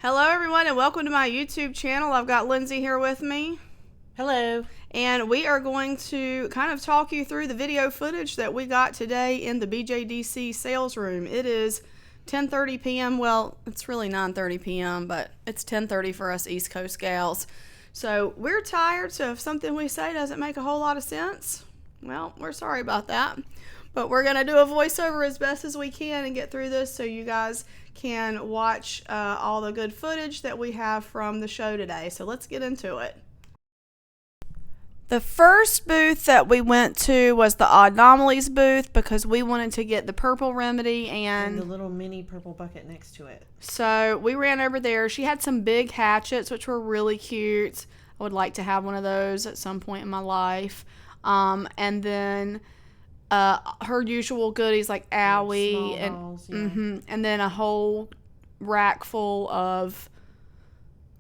Hello everyone and welcome to my YouTube channel. I've got Lindsay here with me. Hello. And we are going to kind of talk you through the video footage that we got today in the BJDC sales room. It is 10:30 p.m. Well, it's really 9:30 p.m., but it's 10:30 for us East Coast gals. So we're tired, so if something we say doesn't make a whole lot of sense, well, we're sorry about that. But we're going to do a voiceover as best as we can and get through this so you guys can watch all the good footage that we have from the show today. So let's get into it. The first booth that we went to was the anomalies booth because we wanted to get the purple remedy and the little mini purple bucket next to it. So we ran over there. She had some big hatchets, which were really cute. I would like to have one of those at some point in my life. And then her usual goodies like owie and dolls, yeah. And then a whole rack full of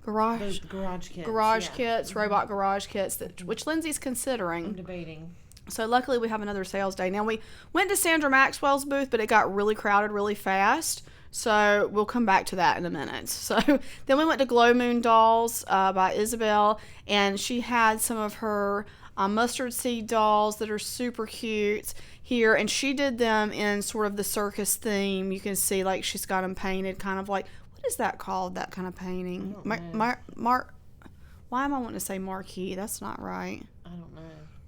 garage kits, robot garage kits, which Lindsay's considering. I'm debating. So luckily we have another sales day. Now we went to Sandra Maxwell's booth, but it got really crowded really fast. So we'll come back to that in a minute. So then we went to Glow Moon Dolls by Isabel, and she had some of her mustard seed dolls that are super cute here, and she did them in sort of the circus theme. You can see like she's got them painted kind of like, what is that called, that kind of painting? Why am I wanting to say marquee? That's not right. I don't know.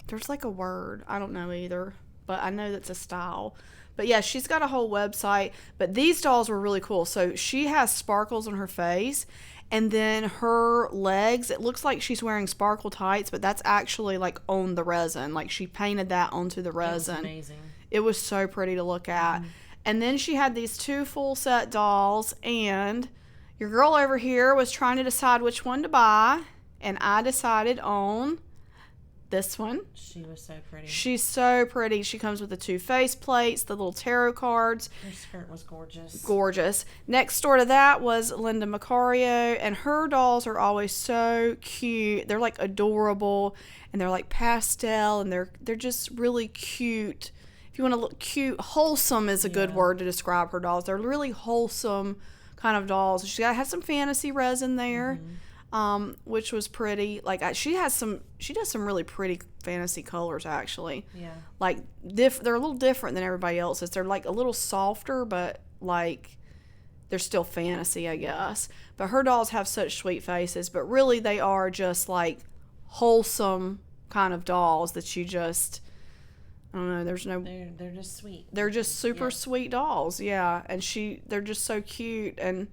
There's like a word. I don't know either, but I know that's a style. But yeah, she's got a whole website. But these dolls were really cool. So she has sparkles on her face, and then her legs, it looks like she's wearing sparkle tights, but that's actually like on the resin. Like she painted that onto the resin. It was amazing. It was so pretty to look at. Mm-hmm. And then she had these two full set dolls, and your girl over here was trying to decide which one to buy, and I decided on this one. She was so pretty. She's so pretty. She comes with the two face plates, the little tarot cards. Her skirt was gorgeous. Gorgeous. Next door to that was Linda Macario, and her dolls are always so cute. They're like adorable, and they're like pastel, and they're just really cute. If you want to look cute, wholesome is a good word to describe her dolls. They're really wholesome kind of dolls. She had some fantasy resin there. Mm-hmm. Which was pretty. Like she does some really pretty fantasy colors actually. Yeah. Like they're a little different than everybody else's. They're like a little softer, but like they're still fantasy, I guess. But her dolls have such sweet faces, but really they are just like wholesome kind of dolls that you just, I don't know. There's no. They're just sweet. They're just super sweet dolls, yeah. And they're just so cute, and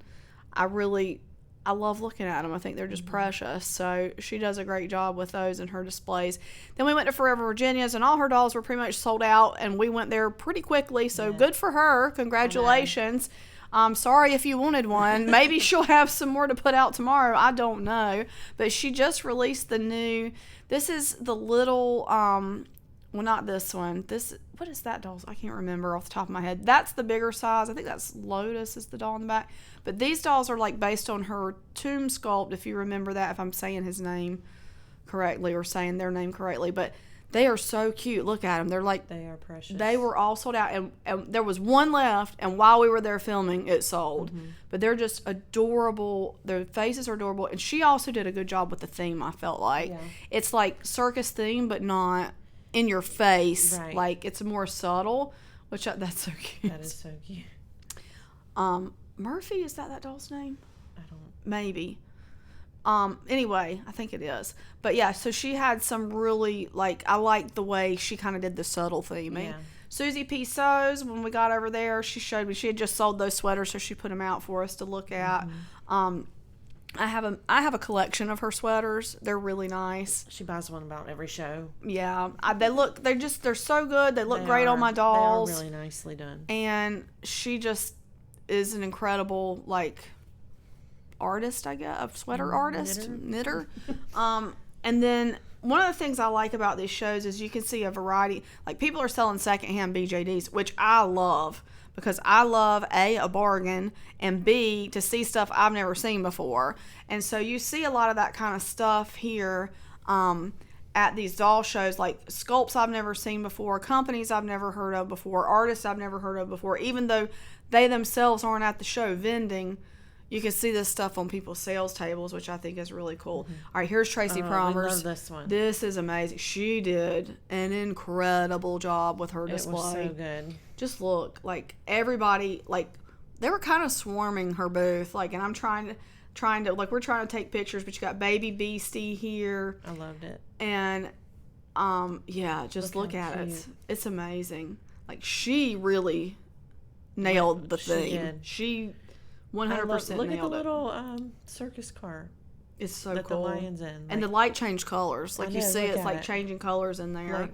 I love looking at them. I think they're just precious. So she does a great job with those in her displays. Then we went to Forever Virginia's, and all her dolls were pretty much sold out, and we went there pretty quickly. So good for her. Congratulations. Sorry if you wanted one. Maybe she'll have some more to put out tomorrow. I don't know. But she just released the new. This is the little. Well, not this one. What is that doll? I can't remember off the top of my head. That's the bigger size. I think that's Lotus is the doll in the back. But these dolls are like based on her tomb sculpt, if you remember that, if I'm saying his name correctly or saying their name correctly. But they are so cute. Look at them. They're like, they are precious. They were all sold out, and there was one left, and while we were there filming, it sold. Mm-hmm. But they're just adorable. Their faces are adorable. And she also did a good job with the theme, I felt like. Yeah. It's like circus theme, but not in your face. Right. Like it's more subtle, which that's so cute. That is so cute. Murphy, is that doll's name? I don't. Maybe. Anyway, I think it is. But yeah, so she had some really, like, I like the way she kind of did the subtle theming. Yeah. Susie P. Sews, when we got over there, she showed me, she had just sold those sweaters, so she put them out for us to look at. Mm-hmm. I have a collection of her sweaters. They're really nice. She buys one about every show. Yeah, they're so good. They look great on my dolls. They are really nicely done. And she just is an incredible artist, I guess, a sweater artist, knitter. And then one of the things I like about these shows is you can see a variety. Like people are selling secondhand BJDs, which I love. Because I love a bargain, and B, to see stuff I've never seen before. And so you see a lot of that kind of stuff here at these doll shows, like sculpts I've never seen before, companies I've never heard of before, artists I've never heard of before, even though they themselves aren't at the show vending. You can see this stuff on people's sales tables, which I think is really cool. All right, here's Tracy Promers. I love this one. This is amazing. She did an incredible job with her display. It was so good. Just look, like everybody, like they were kind of swarming her booth, like, and I'm trying to like we're trying to take pictures, but you got Baby Beastie here. I loved it. And yeah, just look at it. It's amazing. Like she really nailed the thing. She 100% look nailed at the it. little circus car. It's so that cool. the lion's in. And the light changed colors. Like I you know, see, look it's at like it. changing colors in there.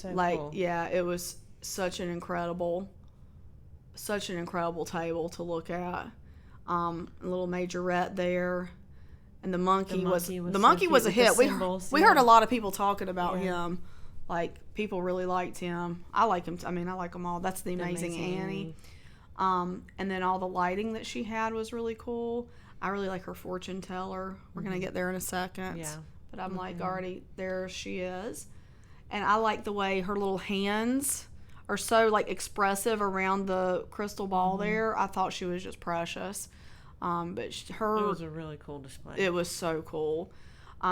Like, cool. Yeah, it was such an incredible table to look at. A little majorette there, and the monkey was a hit. We heard a lot of people talking about him. Like people really liked him. I like him. I mean, I like them all. That's the Amazing Annie. And then all the lighting that she had was really cool. I really like her fortune teller. We're gonna get there in a second. Yeah. But I'm like already there. She is, and I like the way her little hands are so like expressive around the crystal ball there. I thought she was just precious. But it was a really cool display. It was so cool.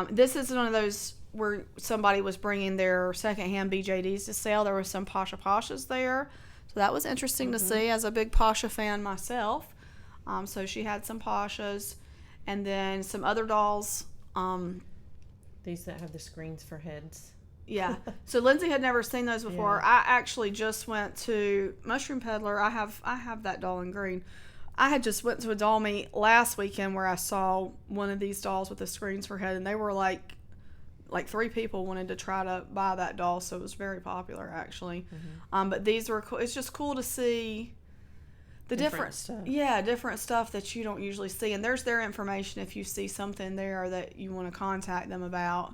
This is one of those where somebody was bringing their secondhand BJDs to sale. There was some Pasha Pashas there. So that was interesting to see as a big Pasha fan myself. So she had some Pashas and then some other dolls. These that have the screens for heads. Yeah. So Lindsay had never seen those before. I actually just went to Mushroom Peddler. I have that doll in green. I had just went to a doll meet last weekend where I saw one of these dolls with the screens for head, and they were like 3 people wanted to try to buy that doll, so it was very popular actually. But these were cool. It's just cool to see the different stuff. Yeah, different stuff that you don't usually see, and there's their information if you see something there that you want to contact them about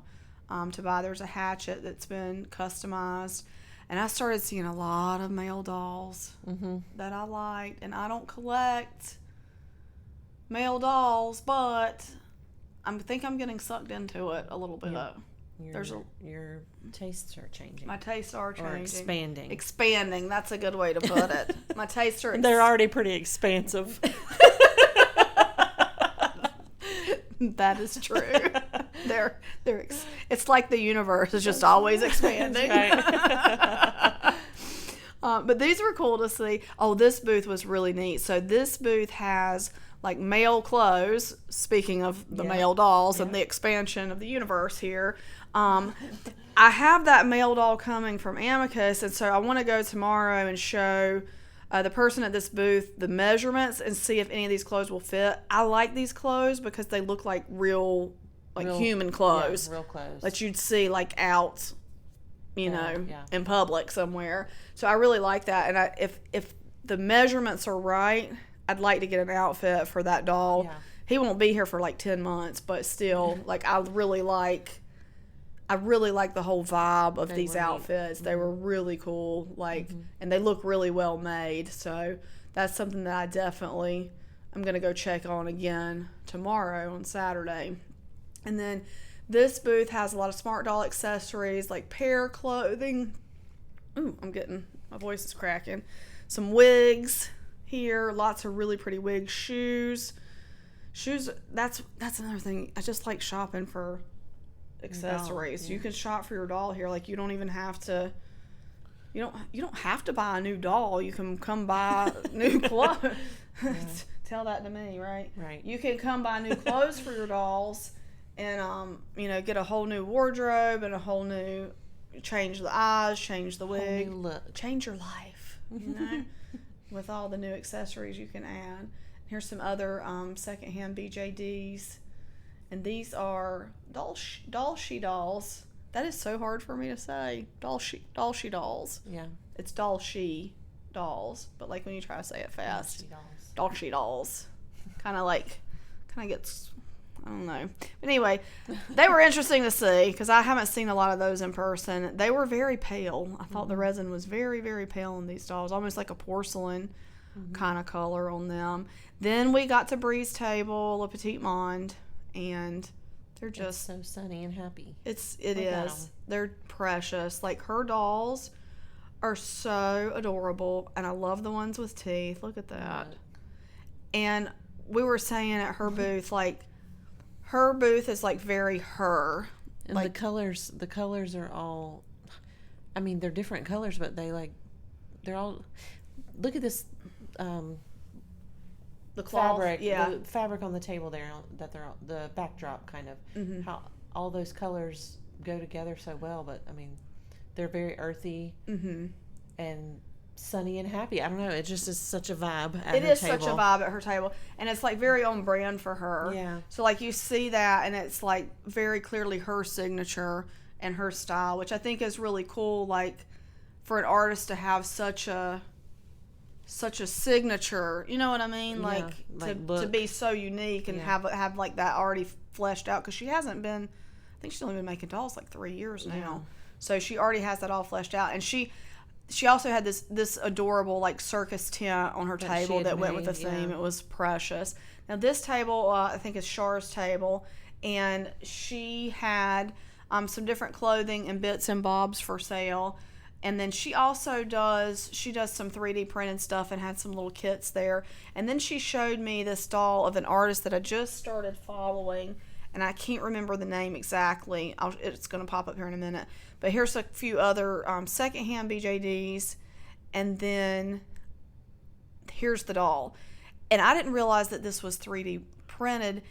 to buy. There's a hatchet that's been customized. And I started seeing a lot of male dolls that I liked. And I don't collect male dolls, but I think I'm getting sucked into it a little bit. Yeah. Your tastes are changing. My tastes are changing. Or expanding. Expanding. That's a good way to put it. My tastes are... They're already pretty expansive. That is true. It's like the universe is just always expanding. Right. But these were cool to see. Oh, this booth was really neat. So this booth has like male clothes. Speaking of the male dolls and the expansion of the universe here, I have that male doll coming from Amicus, and so I want to go tomorrow and show the person at this booth the measurements and see if any of these clothes will fit. I like these clothes because they look like real human clothes. Yeah, real clothes. That you'd see like out, in public somewhere. So I really like that. And if the measurements are right, I'd like to get an outfit for that doll. Yeah. He won't be here for like 10 months, but still, like I really like the whole vibe of these outfits. They were really cool, and they look really well made. So that's something that I'm going to go check on again tomorrow on Saturday. And then this booth has a lot of smart doll accessories, like pair clothing. Ooh, my voice is cracking. Some wigs here, lots of really pretty wigs, shoes, that's another thing. I just like shopping for accessories. You can shop for your doll here. Like you don't even have to you don't have to buy a new doll. You can come buy new clothes. Tell that to me, right? Right. You can come buy new clothes for your dolls and get a whole new wardrobe and a whole new change the eyes, change the wig, whole new look. Change your life, with all the new accessories you can add. Here's some other secondhand BJDs. And these are Dolce dolls. That is so hard for me to say. Dolce dolls. Yeah. It's Dolce dolls, but like when you try to say it fast. Dolce dolls. Kind of gets, I don't know. But anyway, they were interesting to see because I haven't seen a lot of those in person. They were very pale. I thought the resin was very, very pale in these dolls, almost like a porcelain kind of color on them. Then we got to Bree's table, Le Petit Monde, and they're just so sunny and happy. It is. They're precious. Like her dolls are so adorable, and I love the ones with teeth. Look at that. And we were saying at her booth, like, her booth is, like, very her. And like, the colors are all, I mean, they're different colors, but they're all, look at this, the cloth, fabric, yeah. the fabric on the table there, that they're on, the backdrop kind of, Mm-hmm. how all those colors go together so well. But I mean, they're very earthy Mm-hmm. and sunny and happy. I don't know, it just is such a vibe at her It is table. such a vibe at her table, and it's like very on brand for her. Yeah. So like you see that, and it's like very clearly her signature and her style, which I think is really cool. Like for an artist to have such a signature, you know what I mean? Yeah, Like to look. be so unique and Yeah. have like that already fleshed out, because she hasn't been. I think she's only been making dolls like 3 years now, Yeah. so she already has that all fleshed out, and she also had this adorable like circus tent on her That table she had that went with the made, theme. yeah. It was precious. Now this table, I think is Char's table, and she had some different clothing and bits and bobs for sale. And then she also does some 3D printed stuff and had some little kits there. And then she showed me this doll of an artist that I just started following, and I can't remember the name exactly. It's going to pop up here in a minute. But here's a few other secondhand BJDs, and then here's the doll. And I didn't realize that this was 3D printed,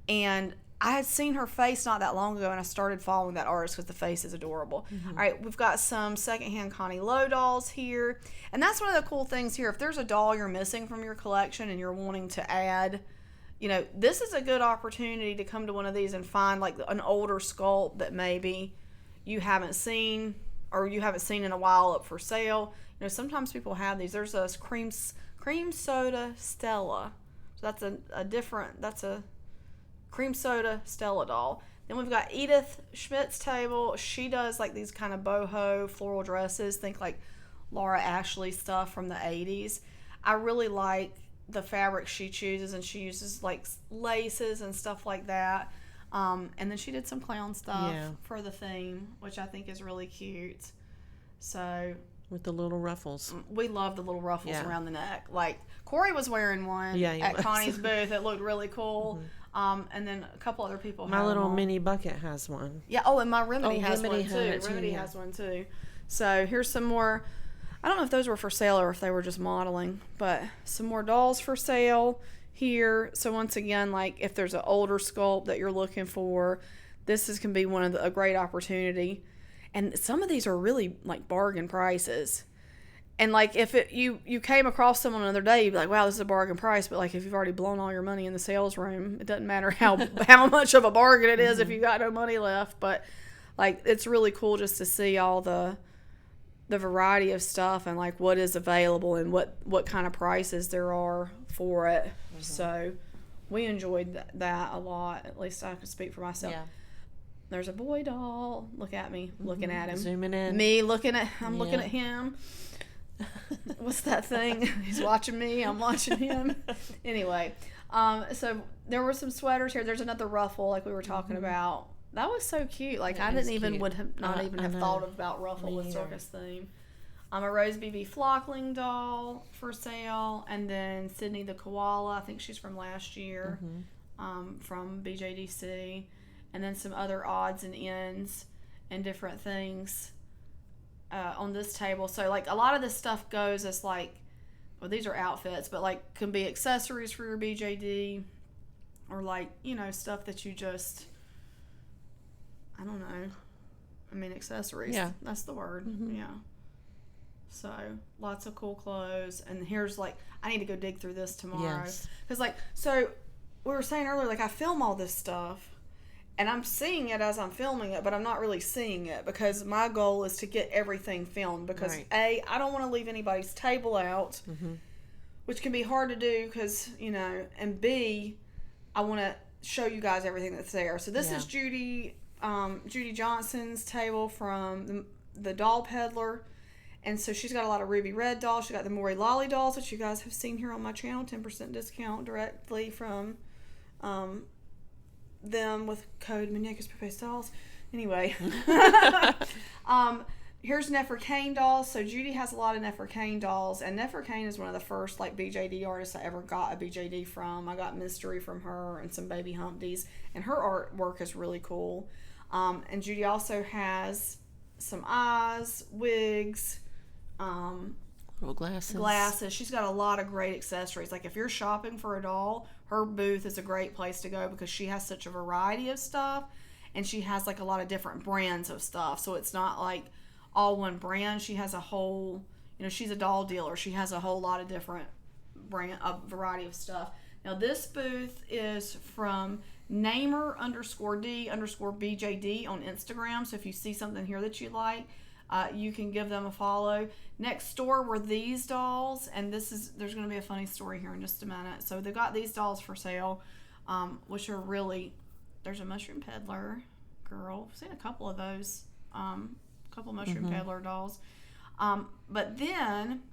and I had seen her face not that long ago, and I started following that artist because the face is adorable. Mm-hmm. All right, we've got some secondhand Connie Lowe dolls here, and that's one of the cool things here. If there's a doll you're missing from your collection and you're wanting to add, you know, this is a good opportunity to come to one of these and find like an older sculpt that maybe you haven't seen or you haven't seen in a while up for sale. You know, sometimes people have these. There's a cream soda Stella. So that's that's a cream soda Stella doll. Then we've got Edith Schmidt's table. She does like these kind of boho floral dresses. Think like Laura Ashley stuff from the 80s. I really like the fabric she chooses, and she uses like laces and stuff like that. And then she did some clown stuff for the theme, which I think is really cute. So with the little ruffles. we love the little ruffles around the neck. Like Corey was wearing one at Connie's booth. It looked really cool. Mm-hmm. And then a couple other people My have little them. mini bucket has one. Yeah. Oh, and my Remedy has Remedy one too. had it too, Remedy yeah. has one too. So here's some more. I don't know if those were for sale or if they were just modeling, but some more dolls for sale here. So once again, like if there's an older sculpt that you're looking for, can be a great opportunity. And some of these are really like bargain prices. And like if you came across someone another day, you'd be like, wow, this is a bargain price. But like if you've already blown all your money in the sales room, it doesn't matter how much of a bargain it is if you got no money left. But like it's really cool just to see all the variety of stuff and like what is available and what kind of prices there are for it. Mm-hmm. So we enjoyed that a lot. At least I can speak for myself. Yeah. There's a boy doll. Look at me looking at him. Zooming in. Me looking at him. What's that thing? He's watching me. I'm watching him. Anyway, so there were some sweaters here. There's another ruffle like we were talking about. That was so cute. Like I didn't even cute. would have not even have thought about ruffle with circus theme. A Rose BB Flockling doll for sale, and then Sydney the koala. I think she's from last year, from BJDC, and then some other odds and ends and different things on this table. So like a lot of this stuff goes as like, well, these are outfits, but like can be accessories for your BJD, or like stuff that you just. I don't know. I mean, accessories. Yeah. That's the word. Mm-hmm. Yeah. So, lots of cool clothes. And here's, like, I need to go dig through this tomorrow. Yes. Because, so, we were saying earlier, like, I film all this stuff. And I'm seeing it as I'm filming it, but I'm not really seeing it. Because my goal is to get everything filmed. Because, A, I don't want to leave anybody's table out. Mm-hmm. Which can be hard to do because, And B, I want to show you guys everything that's there. So, this is Judy Johnson's table from the doll peddler, and so she's got a lot of ruby red dolls. She got the Maury Lolly dolls, which you guys have seen here on my channel, 10% discount directly from them with code Muñecas Pepe's dolls. Anyway, Here's Neferkane dolls. So Judy has a lot of Neferkane dolls, and Neferkane is one of the first like BJD artists I ever got a BJD from. I got Mystery from her and some baby Humpties, and her artwork is really cool. And Judy also has some eyes, wigs, little glasses. Glasses. She's got a lot of great accessories. Like if you're shopping for a doll, her booth is a great place to go because she has such a variety of stuff, and she has like a lot of different brands of stuff. So it's not like all one brand. She has a whole, she's a doll dealer. She has a whole lot of different variety of stuff. Now this booth is from Namer_D_BJD on Instagram. So if you see something here that you like, you can give them a follow. Next door were these dolls, and there's going to be a funny story here in just a minute. So they've got these dolls for sale, which are really, there's a mushroom peddler girl. I've seen a couple of those, couple mushroom peddler dolls. But then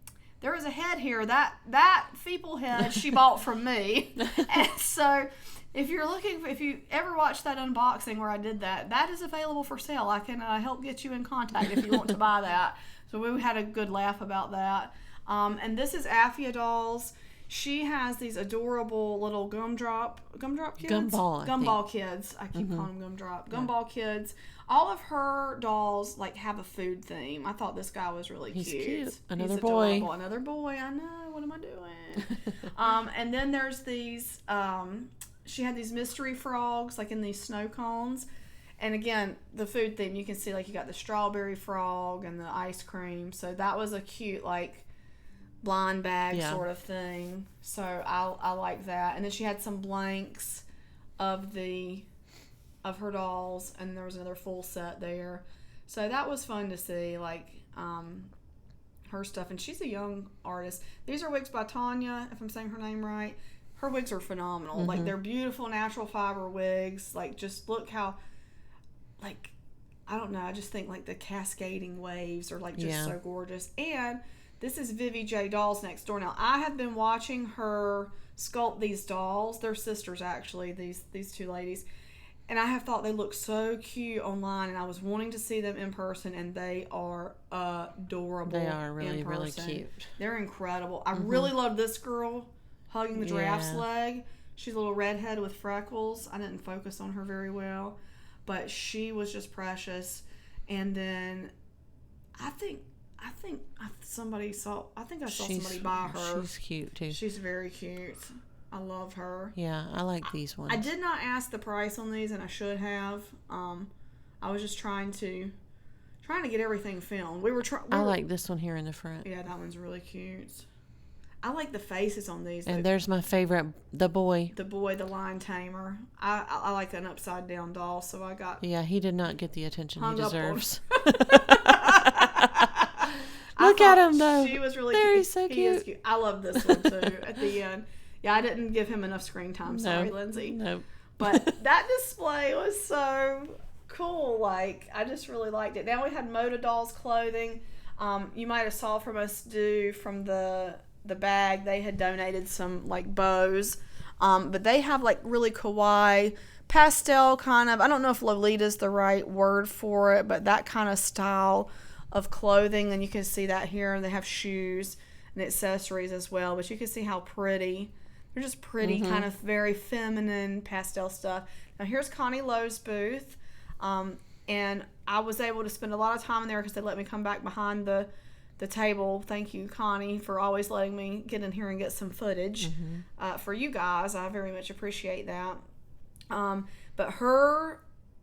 there was a head here. That feeple head she bought from me. And so if you ever watched that unboxing where I did that is available for sale. I can help get you in contact if you want to buy that. So we had a good laugh about that. And this is Affia dolls. She has these adorable little gumdrop kids? Gumball kids. I keep calling them gumdrop. Gumball kids. All of her dolls like have a food theme. I thought this guy was really He's cute. cute. He's adorable. Another boy. I know. What am I doing? And then there's these, she had these mystery frogs like in these snow cones. And again, the food theme, you can see like you got the strawberry frog and the ice cream. So that was a cute like blind bag sort of thing. So I like that. And then she had some blanks of her dolls, and there was another full set there. So that was fun to see, like her stuff. And she's a young artist. These are wigs by Tanya, if I'm saying her name right. Her wigs are phenomenal. Like they're beautiful natural fiber wigs. Like just look how, like, I don't know, I just think like the cascading waves are like just so gorgeous. And this is Vivy J Dolls next door. Now I have been watching her sculpt these dolls. They're sisters actually, these two ladies. And I have thought they look so cute online, and I was wanting to see them in person, and they are adorable. They are really, really cute. They're incredible. I really love this girl hugging the giraffe's leg. She's a little redhead with freckles. I didn't focus on her very well, but she was just precious. And then I think I saw somebody buy her. She's cute too. She's very cute. I love her. Yeah, I like these ones. I did not ask the price on these, and I should have. I was just trying to get everything filmed. I like this one here in the front. Yeah, that one's really cute. I like the faces on these. And there's my favorite, the boy. The lion tamer. I like an upside down doll, so I got. Yeah, he did not get the attention he deserves. Look at him though. She was really cute. He's so cute. He is cute. I love this one too. At the end. Yeah, I didn't give him enough screen time. Sorry, Lindsay. Nope. But that display was so cool. Like, I just really liked it. Now we had Moda dolls clothing. You might have saw from the bag, they had donated some like bows. But they have like really kawaii pastel kind of, I don't know if Lolita's the right word for it, but that kind of style of clothing. And you can see that here. And they have shoes and accessories as well. But you can see how pretty. They're just pretty, kind of very feminine pastel stuff. Now here's Connie Lowe's booth. And I was able to spend a lot of time in there because they let me come back behind the table. Thank you, Connie, for always letting me get in here and get some footage for you guys. I very much appreciate that. But her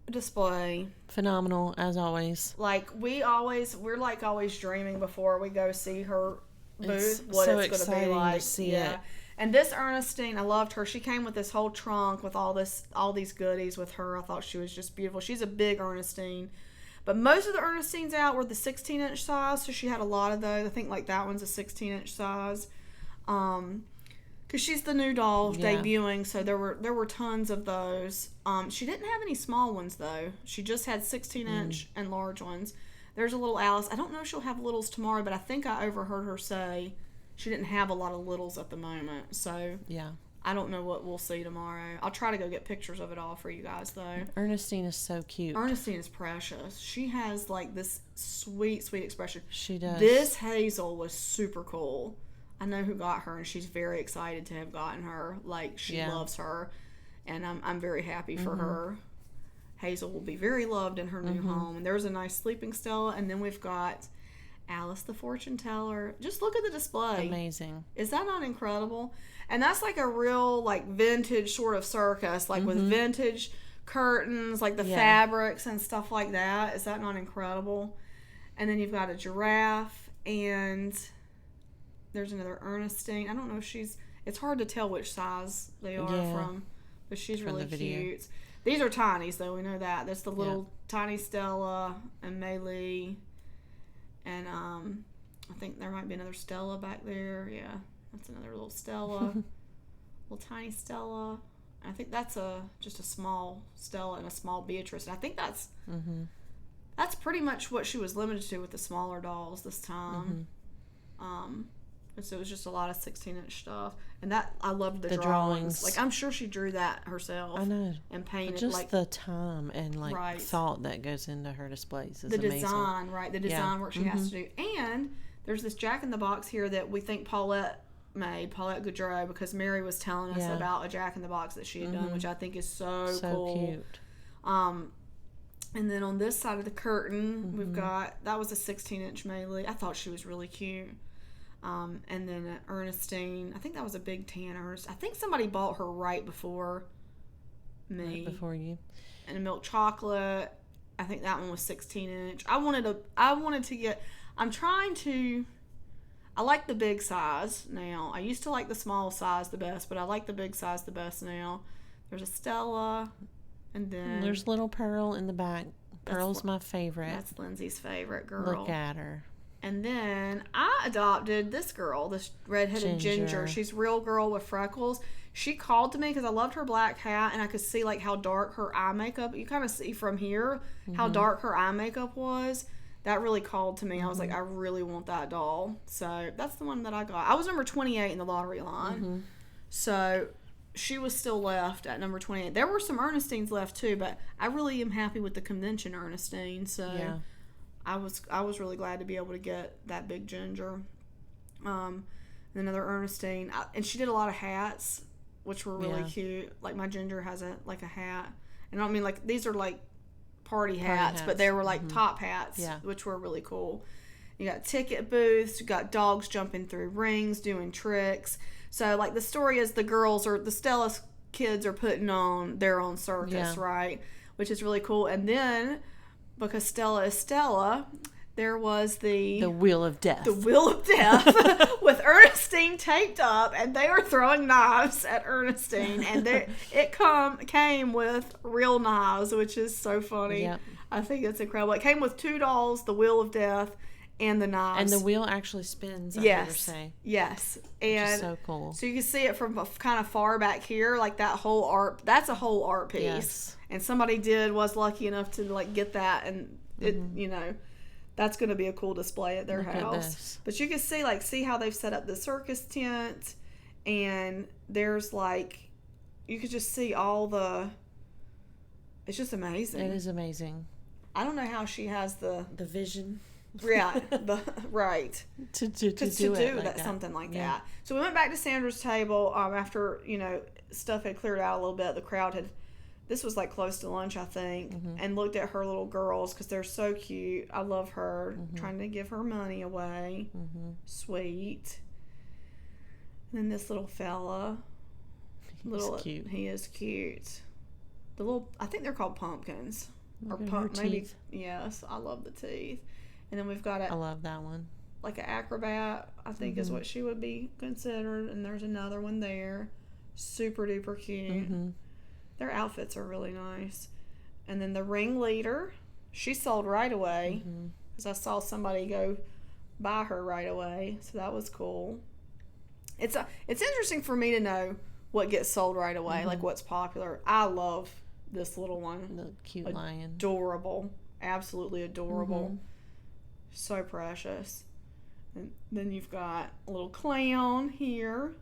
display, phenomenal as always. Like we're like always dreaming before we go see her booth what so it's going to be like. To see it. And this Ernestine, I loved her. She came with this whole trunk with all these goodies with her. I thought she was just beautiful. She's a big Ernestine. But most of the Ernestines out were the 16-inch size, so she had a lot of those. I think like that one's a 16-inch size. Because she's the new doll debuting, so there were tons of those. She didn't have any small ones, though. She just had 16-inch and large ones. There's a little Alice. I don't know if she'll have littles tomorrow, but I think I overheard her say she didn't have a lot of littles at the moment. So yeah, I don't know what we'll see tomorrow. I'll try to go get pictures of it all for you guys, though. Ernestine is so cute. Ernestine is precious. She has, like, this sweet, sweet expression. She does. This Hazel was super cool. I know who got her, and she's very excited to have gotten her. Like, she loves her, and I'm very happy for her. Hazel will be very loved in her new home. And there's a nice sleeping Stella, and then we've got Alice the Fortune Teller. Just look at the display. Amazing. Is that not incredible? And that's like a real, like, vintage sort of circus, like with vintage curtains, like the fabrics and stuff like that. Is that not incredible? And then you've got a giraffe, and there's another Ernestine. I don't know if it's hard to tell which size they are from, but she's really cute. These are tinies, though. We know that. That's the little tiny Stella and Maylee. And I think there might be another Stella back there. Yeah, that's another little Stella. Little tiny Stella. I think that's just a small Stella and a small Beatrice. And I think that's pretty much what she was limited to with the smaller dolls this time. And so it was just a lot of 16-inch stuff. And that, I loved the drawings. Like, I'm sure she drew that herself. I know. And painted. But just the time and, like, thought that goes into her displays is amazing. The design, right? The design work she has to do. And there's this Jack-in-the-Box here that we think Paulette made, Paulette Goudreau, because Mary was telling us about a Jack-in-the-Box that she had done, which I think is so cool. Cute. And then on this side of the curtain, we've got, that was a 16-inch Maylee. I thought she was really cute. And then Ernestine, I think that was a big tan Ernestine. I think somebody bought her right before me. Right before you. And a milk chocolate. I think that one was 16-inch. I wanted to get, I like the big size now. I used to like the small size the best, but I like the big size the best now. There's a Stella, and then there's little Pearl in the back. Pearl's my favorite. That's Lindsay's favorite girl. Look at her. And then I adopted this girl, this redheaded Ginger. She's a real girl with freckles. She called to me because I loved her black hat, and I could see, like, how dark her eye makeup. You kind of see from here how dark her eye makeup was. That really called to me. I was like, I really want that doll. So that's the one that I got. I was number 28 in the lottery line. So she was still left at number 28. There were some Ernestines left too, but I really am happy with the convention Ernestine. So I was really glad to be able to get that big Ginger. And another Ernestine. And she did a lot of hats, which were really cute. Like, my Ginger has a hat. And I don't mean, like, these are like party hats, but they were like top hats, which were really cool. You got ticket booths, you got dogs jumping through rings, doing tricks. So, like, the story is the girls, or the Stella's kids, are putting on their own circus, right? Which is really cool. And then, because Stella is Stella, there was the Wheel of Death. The Wheel of Death with Ernestine taped up, and they were throwing knives at Ernestine, and it came with real knives, which is so funny. Yep. I think it's incredible. It came with 2 dolls, the Wheel of Death, and the knives. And the wheel actually spins, I hear say. Yes. And which is so cool. So you can see it from kind of far back here, like that whole art. That's a whole art piece. Yes. And somebody was lucky enough to, like, get that, and it, you know, that's going to be a cool display at their house. But you can see how they've set up the circus tent, and there's, like, you could just see it's just amazing. It is amazing. I don't know how she has the vision. Yeah, right. to do that, something like that. So we went back to Sandra's table after, stuff had cleared out a little bit. The crowd this was like close to lunch, I think, and looked at her little girls because they're so cute. I love her, trying to give her money away. Sweet. And then this little fella. He's cute. He is cute. I think they're called pumpkins. Teeth. Yes, I love the teeth. And then we've got I love that one. Like an acrobat, I think is what she would be considered. And there's another one there. Super duper cute. Their outfits are really nice. And then the ringleader, she sold right away. Because I saw somebody go buy her right away. So that was cool. It's interesting for me to know what gets sold right away, like what's popular. I love this little one. The cute lion. Adorable. Absolutely adorable. So precious. And then you've got a little clown here.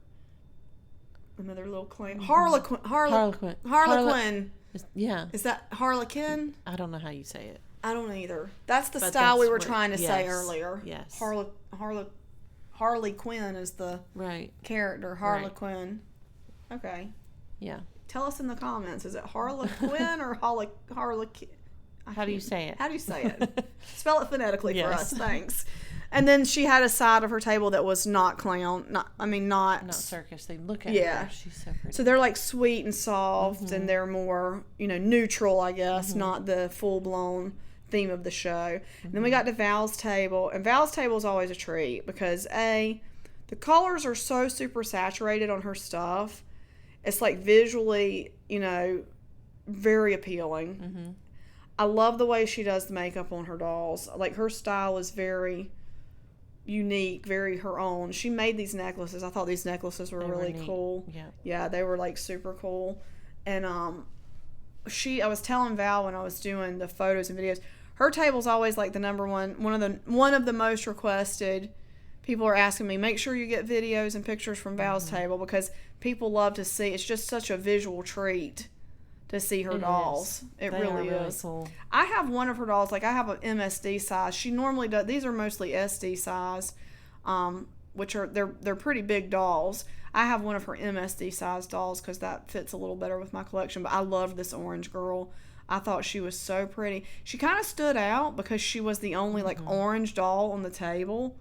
another little clan. Harlequin. Harlequin. Yeah. Is that Harlequin? I don't know how you say it. I don't either. That's the But style we that's were what- trying to say yes, earlier. yes. Harley Quinn is the Right. character. Harlequin. Okay. Yeah. Tell us in the comments. Is it Harlequin or Harlequin? How do you say it? How do you say it? Spell it phonetically for Yes. us. Thanks. And then she had a side of her table that was not clown. Not Circus. They look at Yeah. her. She's so pretty. So they're like sweet and soft, and they're more, neutral, I guess, not the full blown theme of the show. And then we got to Val's table, and Val's table is always a treat because the colors are so super saturated on her stuff. It's like visually, very appealing. Mm-hmm. I love the way she does the makeup on her dolls. Like, her style is very unique, very her own. She made these necklaces. I thought these necklaces were really cool. Yeah, they were like super cool. And I was telling Val when I was doing the photos and videos, her table's always like the number one of the most requested. People are asking me, make sure you get videos and pictures from Val's table, because people love to see. It's just such a visual treat to see her dolls. It really is. Cool. I have one of her dolls, like I have an MSD size. She normally does, these are mostly SD size, which are, they're pretty big dolls. I have one of her MSD size dolls because that fits a little better with my collection, but I love this orange girl. I thought she was so pretty. She kind of stood out because she was the only like orange doll on the table.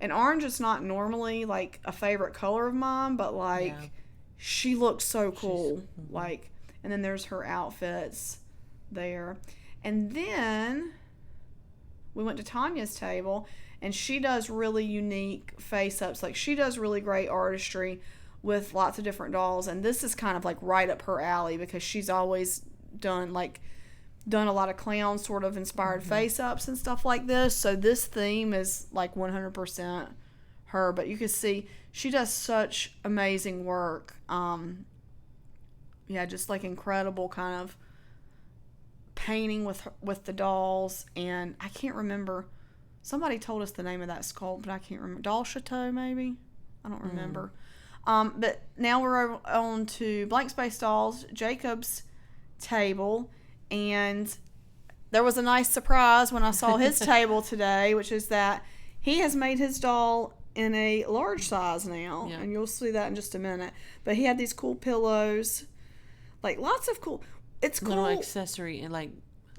And orange is not normally like a favorite color of mine, but like she looked so cool. Like, and then there's her outfits there. And then we went to Tanya's table, and she does really unique face-ups. Like, she does really great artistry with lots of different dolls. And this is kind of like right up her alley because she's always done a lot of clown sort of inspired face-ups and stuff like this. So this theme is like 100% her. But you can see she does such amazing work. Just like incredible kind of painting with the dolls. And I can't remember. Somebody told us the name of that sculpt, but I can't remember. Doll Chateau, maybe? I don't remember. But now we're on to Blank Space Dolls, Jacob's table. And there was a nice surprise when I saw his table today, which is that he has made his doll in a large size now. And you'll see that in just a minute. But he had these cool pillows. Like, lots of cool. It's cool. Little accessory. And like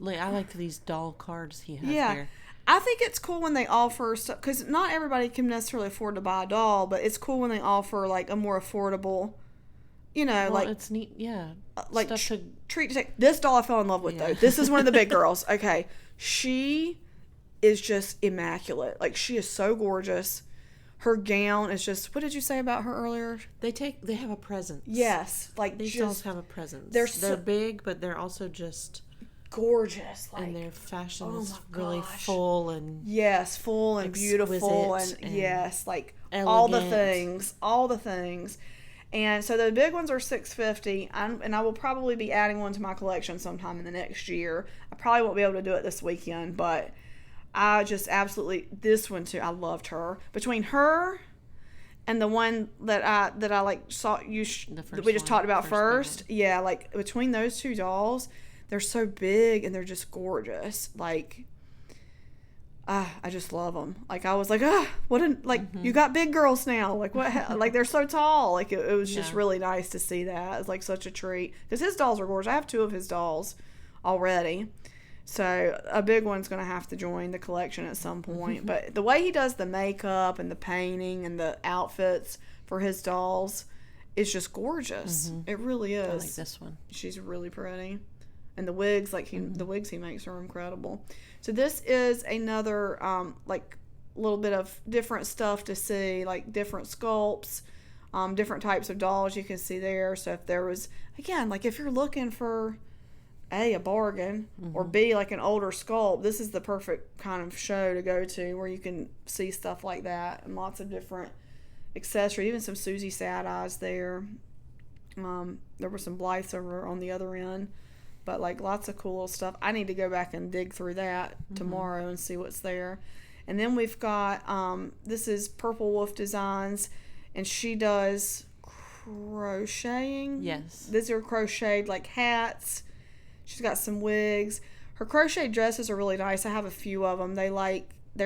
I like these doll cards he has here. I think it's cool when they offer stuff, because not everybody can necessarily afford to buy a doll, but it's cool when they offer like a more affordable, like, it's neat, like stuff treat. This doll I fell in love with though. This is one of the big girls. Okay, she is just immaculate. Like, she is so gorgeous. Her gown is just. What did you say about her earlier? They have a presence. Yes, like these dolls have a presence. They're big, but they're also just gorgeous, like, and their fashion's really full and full and beautiful and yes, like elegant. all the things. And so the big ones are $650, and I will probably be adding one to my collection sometime in the next year. I probably won't be able to do it this weekend, but I just absolutely, this one too, I loved her. Between her and the one that I like saw you that we just talked about first, like between those two dolls, they're so big and they're just gorgeous. Like, I just love them. Like, I was like, you got big girls now. Like, what? Like, they're so tall. Like, it was just really nice to see that. It's like such a treat. Because his dolls are gorgeous. I have 2 of his dolls already. So a big one's going to have to join the collection at some point. But the way he does the makeup and the painting and the outfits for his dolls is just gorgeous. It really is. I like this one. She's really pretty. And the wigs, the wigs he makes are incredible. So this is another, like, little bit of different stuff to see, like different sculpts, different types of dolls you can see there. So if there was, again, like if you're looking for a bargain, or B, like an older sculpt, this is the perfect kind of show to go to where you can see stuff like that and lots of different accessories, even some Susie Sad Eyes there. There were some Blythes over on the other end. But, like, lots of cool little stuff. I need to go back and dig through that tomorrow and see what's there. And then we've got, this is Purple Wolf Designs, and she does crocheting. Yes. These are crocheted like hats. She's got some wigs. Her crochet dresses are really nice. I have a few of them. They're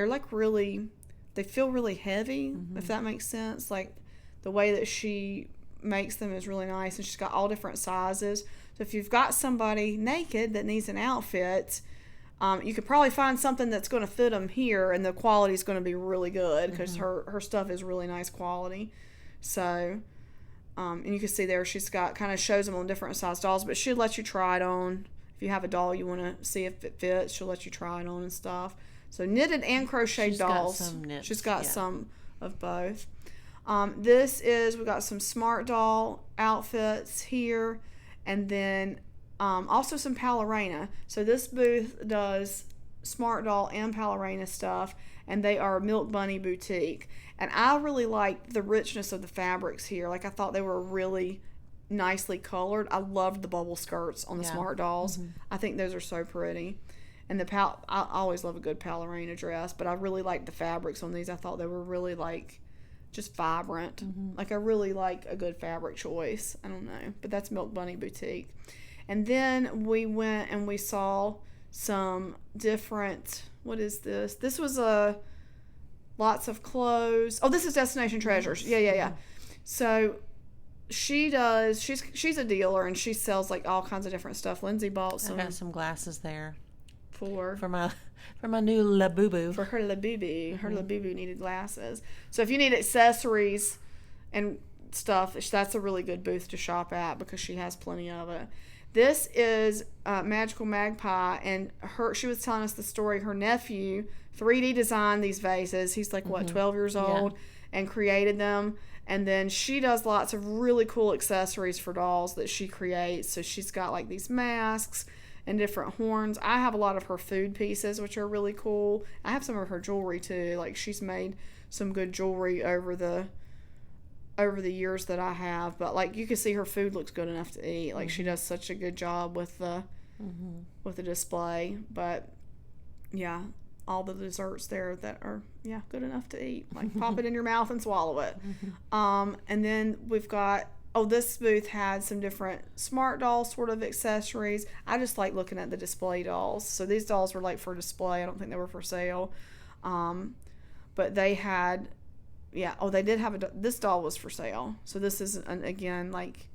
like really, they feel really heavy, if that makes sense. Like the way that she makes them is really nice, and she's got all different sizes. So if you've got somebody naked that needs an outfit, you could probably find something that's going to fit them here, and the quality is going to be really good because her stuff is really nice quality. So, and you can see there she's got kind of shows them on different size dolls, but she'll let you try it on. If you have a doll you want to see if it fits, she'll let you try it on and stuff. So knitted and crocheted dolls. Got some knits. She's got some of both. We got some smart doll outfits here, and then also some Pallarina. So this booth does smart doll and Pallarina stuff, and they are Milk Bunny Boutique. And I really liked the richness of the fabrics here. Like, I thought they were really nicely colored. I loved the bubble skirts on the smart dolls. I think those are so pretty. And I always love a good Pallarina dress, but I really liked the fabrics on these. I thought they were really like just vibrant. Like, I really like a good fabric choice. I don't know, but that's Milk Bunny Boutique. And then we went and we saw some different, what is this? This was lots of clothes. Oh, this is Destination Treasures. Yeah. So she's a dealer, and she sells like all kinds of different stuff. Lindsay bought some. I got some glasses there for my new Labubu. For her Labubu. Her Labubu needed glasses. So if you need accessories and stuff, that's a really good booth to shop at because she has plenty of it. This is Magical Magpie, and she was telling us the story. Her nephew 3D designed these vases. He's like, 12 years old, and created them. And then she does lots of really cool accessories for dolls that she creates. So she's got like these masks and different horns. I have a lot of her food pieces, which are really cool. I have some of her jewelry too. Like, she's made some good jewelry over the years that I have, but like, you can see her food looks good enough to eat. Like, she does such a good job with the display. But yeah, all the desserts there that are good enough to eat. Like, pop it in your mouth and swallow it. And then we've got this booth had some different smart doll sort of accessories. I just like looking at the display dolls. So these dolls were like for display. I don't think they were for sale. But they had they did have this doll was for sale. So this is again, like,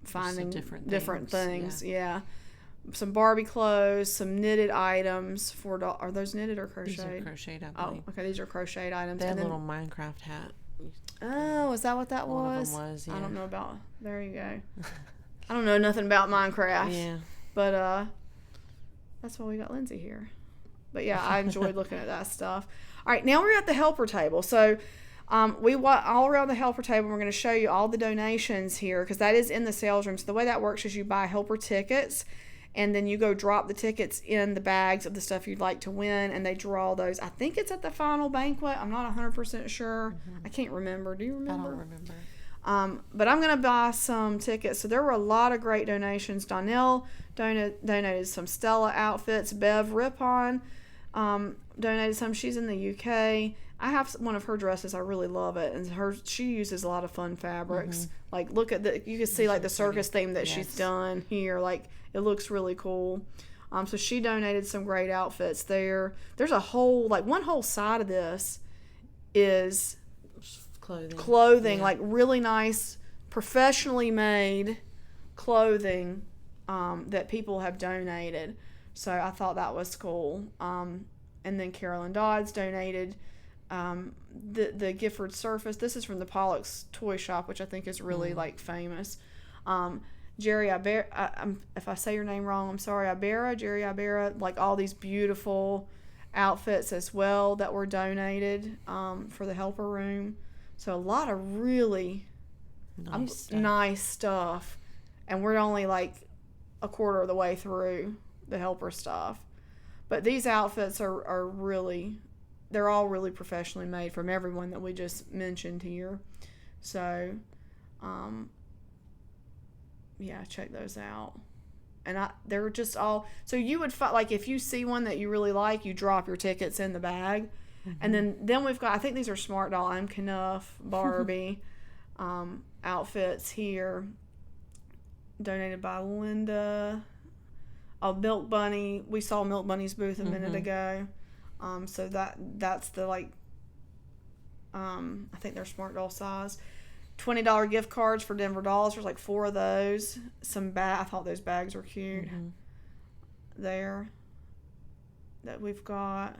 finding different things. Yeah. Some Barbie clothes, some knitted items for doll. Are those knitted or crocheted? These are crocheted, I believe. Oh, okay. These are crocheted items. That little Minecraft hat. Oh, is that what that was? One of them was, yeah. I don't know about. There you go. I don't know nothing about Minecraft. Yeah. But that's why we got Lindsay here. But yeah, I enjoyed looking at that stuff. All right, now we're at the helper table. So we want all around the helper table. We're going to show you all the donations here because that is in the sales room. So the way that works is you buy helper tickets, and then you go drop the tickets in the bags of the stuff you'd like to win, and they draw those. I think it's at the final banquet. I'm not 100% sure. I can't remember. Do you remember? I don't remember. But I'm going to buy some tickets. So there were a lot of great donations. Donnell donated some Stella outfits. Bev Rippon donated some. She's in the UK. I have one of her dresses. I really love it, and she uses a lot of fun fabrics. Like, look at you can see like the circus theme that she's done here. Like, it looks really cool. So she donated some great outfits there. There's a whole one whole side of this is clothing, like really nice, professionally made clothing that people have donated. So I thought that was cool. And then Carolyn Dodds donated the Gifford Surface. This is from the Pollock's Toy Shop, which I think is really famous. Jerry Ibera, if I say your name wrong, I'm sorry. Jerry Ibera, like all these beautiful outfits as well that were donated for the helper room. So a lot of really nice stuff. And we're only like a quarter of the way through the helper stuff. But these outfits are really, they're all really professionally made from everyone that we just mentioned here. So, yeah, check those out. And they're just all, so you would like if you see one that you really like, you drop your tickets in the bag. And then we've got, I think these are Smart Doll, I'm Knuff, Barbie. outfits here. Donated by Linda. Oh, Milk Bunny. We saw Milk Bunny's booth a minute ago. So that's the like. I think they're smart doll size. $20 gift cards for Denver Dolls. There's like 4 of those. I thought those bags were cute. There. That we've got.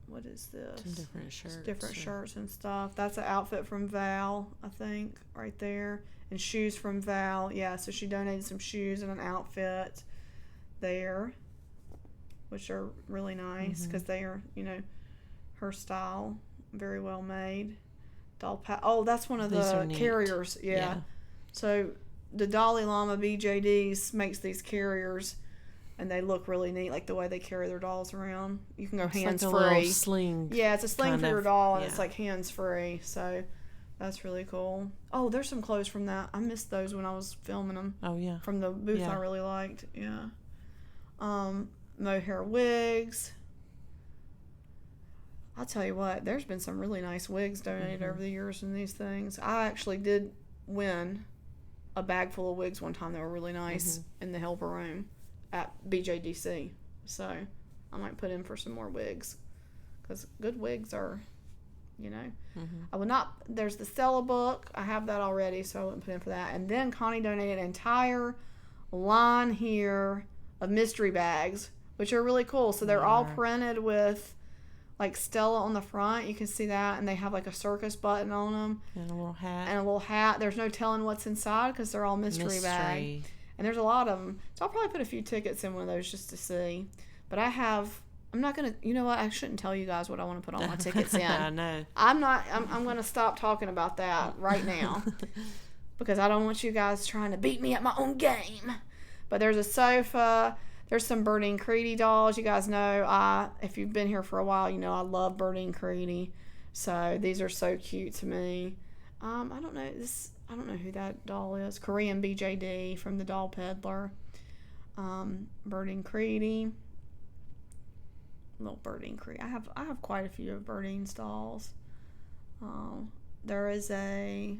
What is this? Some different shirts. Different shirts and stuff. That's an outfit from Val, I think, right there. And shoes from Val. Yeah, so she donated some shoes and an outfit there, which are really nice because they are, her style. Very well made. Oh, that's one of the carriers. Yeah. So the Dalai Lama BJDs makes these carriers. And they look really neat, like the way they carry their dolls around. You can go hands-free. Like a little sling. Yeah, it's a sling for your doll, and it's like hands-free. So that's really cool. Oh, there's some clothes from that. I missed those when I was filming them. Oh, yeah. From the booth I really liked. Yeah. Mohair wigs. I'll tell you what, there's been some really nice wigs donated over the years in these things. I actually did win a bag full of wigs one time that were really nice in the helper room at BJDC. So I might put in for some more wigs because good wigs are, I would not, there's the Stella book. I have that already, so I wouldn't put in for that. And then Connie donated an entire line here of mystery bags, which are really cool. So they're all printed with like Stella on the front. You can see that. And they have like a Circus button on them. And a little hat. There's no telling what's inside because they're all mystery bags. And there's a lot of them. So I'll probably put a few tickets in one of those just to see. But I'm not going to, I shouldn't tell you guys what I want to put all my tickets in. I know. I'm going to stop talking about that right now. Because I don't want you guys trying to beat me at my own game. But there's a sofa. There's some Birdie Creedy dolls. You guys know, if you've been here for a while, you know I love Birdie Creedy. So these are so cute to me. I don't know who that doll is. Korean BJD from the Doll Peddler. Birdie Creedy. Little Birdie Creedy. I have quite a few of Birdine's dolls. There is a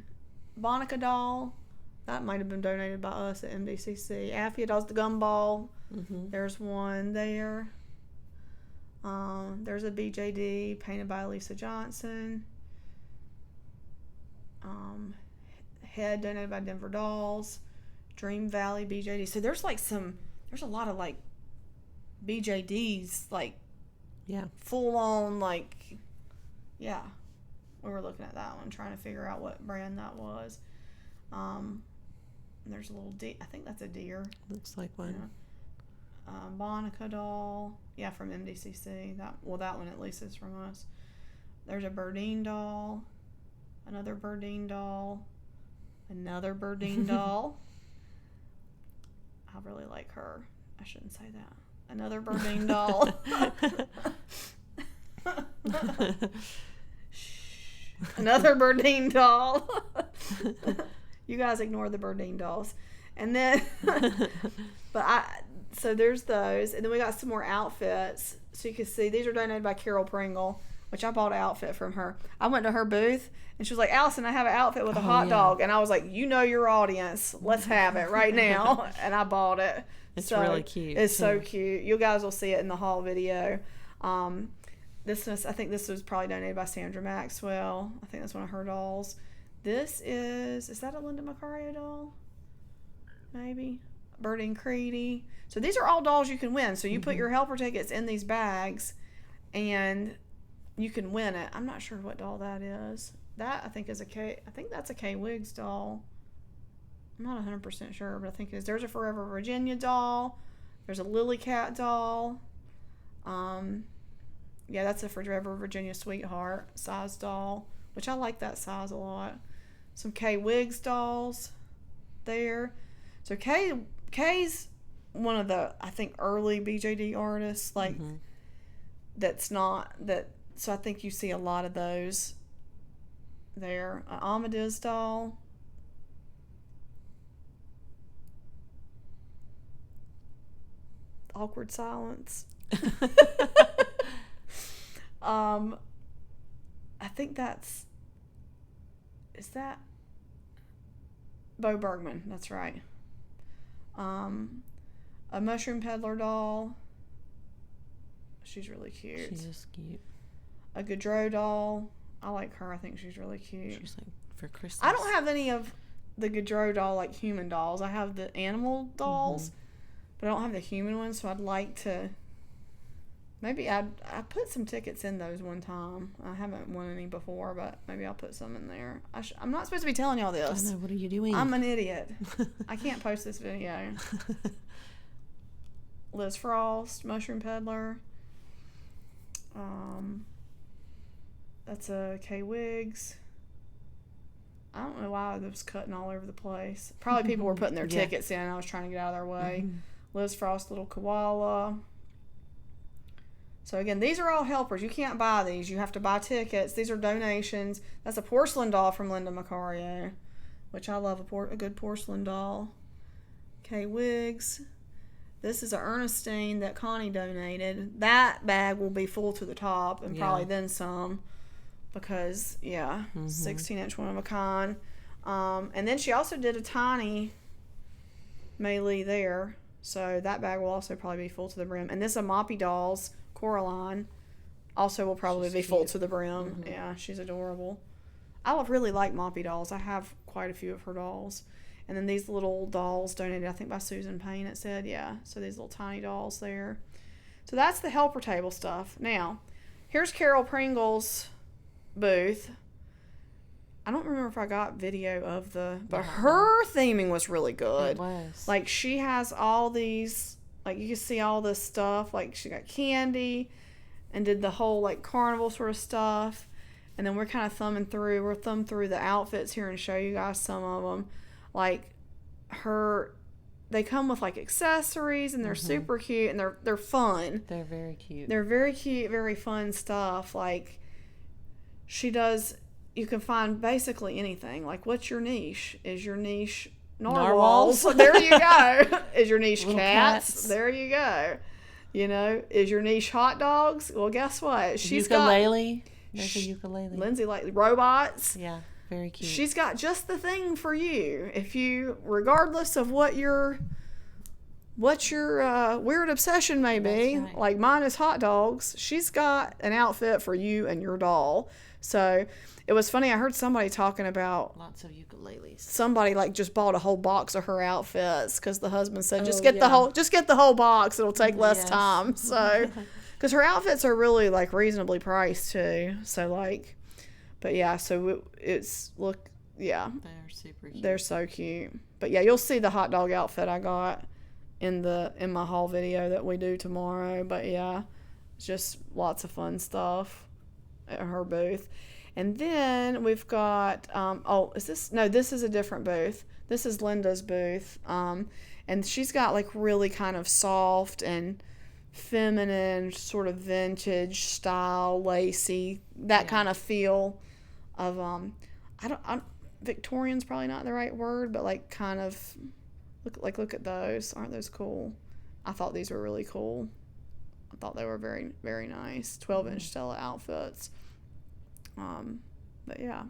Bonica doll. That might have been donated by us at MDCC. Affia dolls, the gumball. There's one there. There's a BJD painted by Lisa Johnson. Head donated by Denver Dolls. Dream Valley BJD. So there's a lot of like BJDs, like full on we were looking at that one, trying to figure out what brand that was. There's a little deer. I think that's a deer. Looks like one. Yeah. Bonica doll. Yeah, from MDCC. That one at least is from us. There's a Birdine doll. Another Birdine doll. Another Birdine doll. I really like her. I shouldn't say that. Another Birdine doll. Another Birdine doll. You guys ignore the Birdine dolls. And then, so there's those. And then we got some more outfits. So you can see, these are donated by Carol Pringle, which I bought an outfit from her. I went to her booth, and she was like, Allison, I have an outfit with a hot dog. And I was like, your audience. Let's have it right now. And I bought it. It's really cute. It's so cute. You guys will see it in the haul video. I think this was probably donated by Sandra Maxwell. I think that's one of her dolls. This is that a Linda Macario doll? Maybe. Birdie Creedy. So these are all dolls you can win. So you put your helper tickets in these bags and you can win it. I'm not sure what doll that is. That I think is I think that's a K Wiggs doll. I'm not 100% sure, but I think it is. There's a Forever Virginia doll. There's a Lily Cat doll. Yeah, that's a Forever Virginia Sweetheart size doll, which I like that size a lot. Some K Wiggs dolls there. So K's one of the, I think, early BJD artists, so I think you see a lot of those there. An Amadeus doll. Awkward silence. I think that's, is that Bo Bergman? That's right. A mushroom peddler doll. She's really cute. She is cute. A Gaudreau doll. I like her. I think she's really cute. She's like for Christmas. I don't have any of the Gaudreau doll, like human dolls. I have the animal dolls, but I don't have the human ones, so I'd like to. Maybe I put some tickets in those one time. I haven't won any before, but maybe I'll put some in there. I'm not supposed to be telling y'all this. I know. What are you doing? I'm an idiot. I can't post this video. Liz Frost, Mushroom Peddler. That's a K Wiggs. I don't know why it was cutting all over the place. Probably people were putting their tickets in. I was trying to get out of their way. Liz Frost, Little Koala. So again, these are all helpers. You can't buy these. You have to buy tickets. These are donations. That's a porcelain doll from Linda Macario, which I love, a good porcelain doll. K Wiggs. This is an Ernestine that Connie donated. That bag will be full to the top and probably then some because, 16-inch one of a kind. And then she also did a tiny Meili there. So that bag will also probably be full to the brim. And this is a Moppy Dolls, Coraline, also will probably be full to the brim. Yeah, she's adorable. I really like Moppy Dolls. I have quite a few of her dolls. And then these little dolls donated, I think, by Susan Payne, it said. Yeah, so these little tiny dolls there. So that's the helper table stuff. Now, here's Carol Pringle's booth. I don't remember if I got video of but her theming was really good. It was. Like, she has all these, like, you can see all this stuff. Like, she got candy and did the whole, like, carnival sort of stuff. And then we're kind of thumbing through the outfits here and show you guys some of them. Like, they come with, like, accessories, and they're super cute, and they're fun. They're very cute. They're very cute, very fun stuff. Like, she does, you can find basically anything. Like, what's your niche? Is your niche narwhals? There you go. Is your niche cats? There you go. You know, is your niche hot dogs? Well, guess what? She's ukulele. There's a ukulele. Lindsay, like, robots. Yeah. Very cute. She's got just the thing for you. If you, regardless of what your weird obsession may be, right. Like mine is hot dogs, she's got an outfit for you and your doll. So it was funny. I heard somebody talking about lots of ukuleles. Somebody like just bought a whole box of her outfits because the husband said, just get the whole box. It'll take less time. So, because her outfits are really like reasonably priced too. So like. But yeah, so they're super cute. They're so cute. But yeah, you'll see the hot dog outfit I got in my haul video that we do tomorrow. But yeah, it's just lots of fun stuff at her booth. And then we've got this is a different booth. This is Linda's booth. And she's got like really kind of soft and feminine, sort of vintage style, lacy, that kind of feel of Victorian's probably not the right word, but like kind of look at those. Aren't those cool? I thought these were really cool. I thought they were very, very nice 12-inch Stella outfits. But yeah,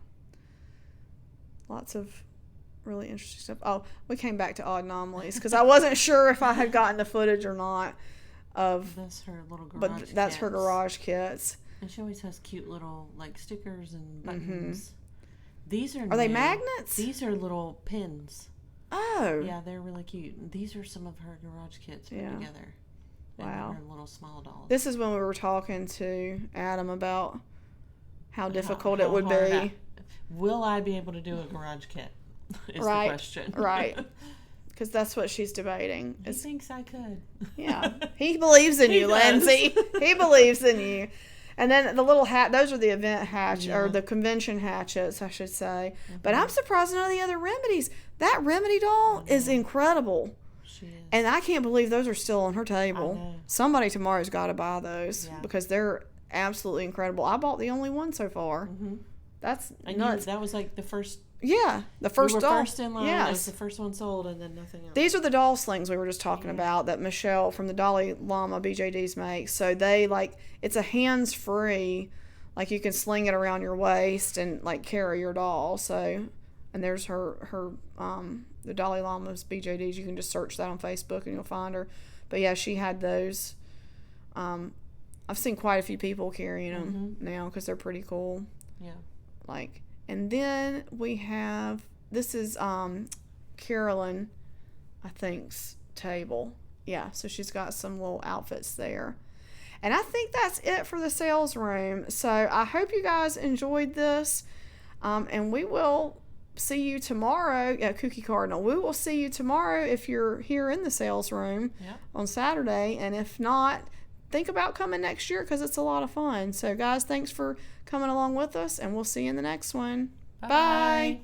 lots of really interesting stuff. Oh, we came back to anomalies because I wasn't sure if I had gotten the footage or not. That's her little garage kits. But that's her garage kits. And she always has cute little like stickers and buttons. These are they magnets? These are little pins. Oh. Yeah, they're really cute. And these are some of her garage kits put together. Wow. And her little small dolls. This is when we were talking to Adam about how difficult it would be. Will I be able to do a garage kit? Is the question. Right. Because that's what she's debating. He thinks I could. Yeah. He believes in you, Lindsay. He believes in you. And then the little those are the event or the convention hatchets, I should say. But I'm surprised none of the other remedies. That remedy doll is incredible. She is. And I can't believe those are still on her table. Somebody tomorrow's got to buy those because they're absolutely incredible. I bought the only one so far. That's nuts. That was like the first. Yeah, the first we were doll. First in line. Yes. It was the first one sold, and then nothing else. These are the doll slings we were just talking about that Michelle from the Dalai Lama BJDs makes. So they it's a hands-free, like you can sling it around your waist and like carry your doll. So, and there's her the Dalai Lama's BJDs. You can just search that on Facebook and you'll find her. But yeah, she had those. I've seen quite a few people carrying them now because they're pretty cool. Yeah. Like, and then we have, this is Carolyn, I think's table. Yeah, so she's got some little outfits there. And I think that's it for the sales room. So I hope you guys enjoyed this. And we will see you tomorrow. Yeah, Cookie Cardinal. We will see you tomorrow if you're here in the sales room on Saturday. And if not, think about coming next year because it's a lot of fun. So, guys, thanks for coming along with us, and we'll see you in the next one. Bye.